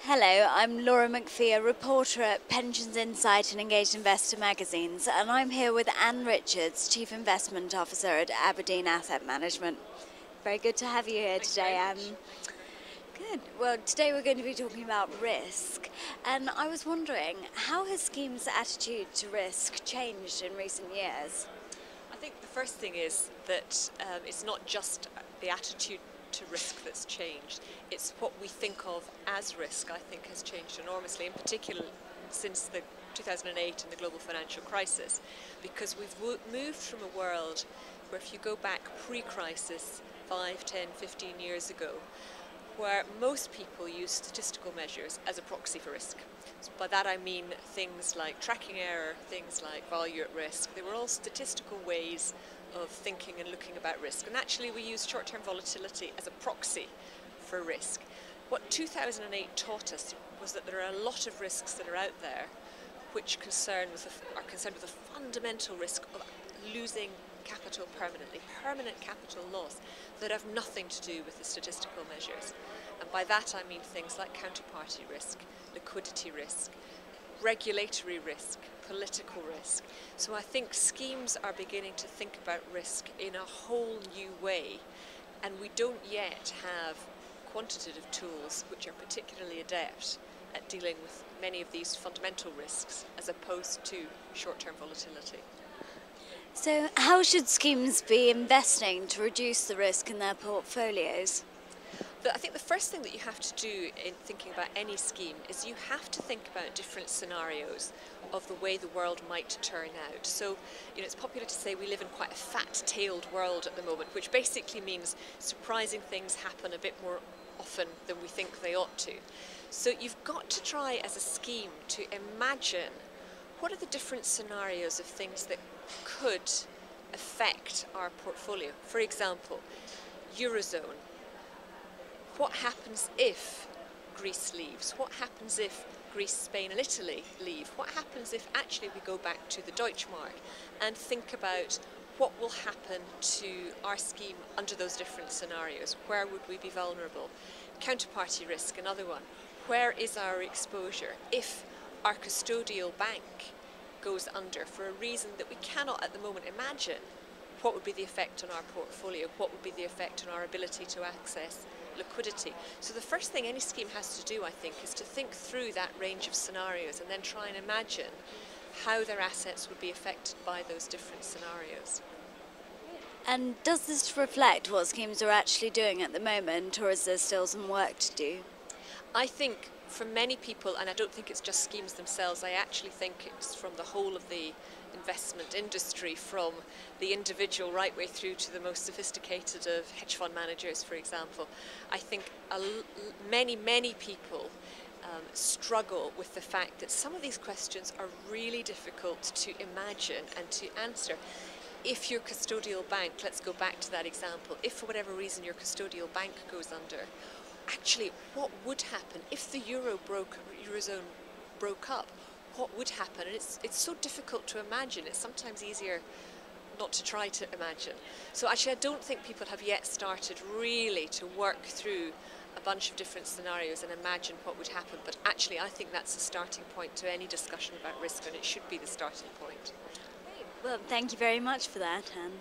Hello, I'm Laura McPhee, a reporter at Pensions Insight and Engaged Investor magazines, and I'm here with Anne Richards, Chief Investment Officer at Aberdeen Asset Management. Very good to have you here today, Anne. Good. Well, today we're going to be talking about risk, and I was wondering, how has schemes' attitude to risk changed in recent years? I think the first thing is that it's not just the attitude to risk that's changed, it's what we think of as risk, I think, has changed enormously, in particular since the 2008 and the global financial crisis, because we've moved from a world where, if you go back pre-crisis 5, 10, 15 years ago, where most people use statistical measures as a proxy for risk. So by that I mean things like tracking error, things like value at risk. They were all statistical ways of thinking and looking about risk. And actually we use short-term volatility as a proxy for risk. What 2008 taught us was that there are a lot of risks that are out there which are concerned with the fundamental risk of losing capital permanently, permanent capital loss that have nothing to do with the statistical measures. And by that I mean things like counterparty risk, liquidity risk, regulatory risk, political risk. So I think schemes are beginning to think about risk in a whole new way, and we don't yet have quantitative tools which are particularly adept at dealing with many of these fundamental risks as opposed to short-term volatility. So, how should schemes be investing to reduce the risk in their portfolios? I think the first thing that you have to do in thinking about any scheme is you have to think about different scenarios of the way the world might turn out. So, it's popular to say we live in quite a fat-tailed world at the moment, which basically means surprising things happen a bit more often than we think they ought to. So you've got to try as a scheme to imagine what are the different scenarios of things that could affect our portfolio. For example, Eurozone. What happens if Greece leaves? What happens if Greece, Spain and Italy leave? What happens if actually we go back to the Deutschmark and think about what will happen to our scheme under those different scenarios? Where would we be vulnerable? Counterparty risk, another one. Where is our exposure if our custodial bank goes under for a reason that we cannot at the moment imagine? What would be the effect on our portfolio? What would be the effect on our ability to access liquidity? So the first thing any scheme has to do, I think, is to think through that range of scenarios and then try and imagine how their assets would be affected by those different scenarios. And does this reflect what schemes are actually doing at the moment, or is there still some work to do? I think for many people, and I don't think it's just schemes themselves, I actually think it's from the whole of the investment industry, from the individual right way through to the most sophisticated of hedge fund managers, for example. I think many people struggle with the fact that some of these questions are really difficult to imagine and to answer. If your custodial bank, let's go back to that example, if for whatever reason your custodial bank goes under, actually what would happen if the Eurozone broke up? What would happen? And it's so difficult to imagine. It's sometimes easier not to try to imagine. So actually I don't think people have yet started really to work through a bunch of different scenarios and imagine what would happen, but actually I think that's a starting point to any discussion about risk, and it should be the starting point. Well, thank you very much for that, Anne.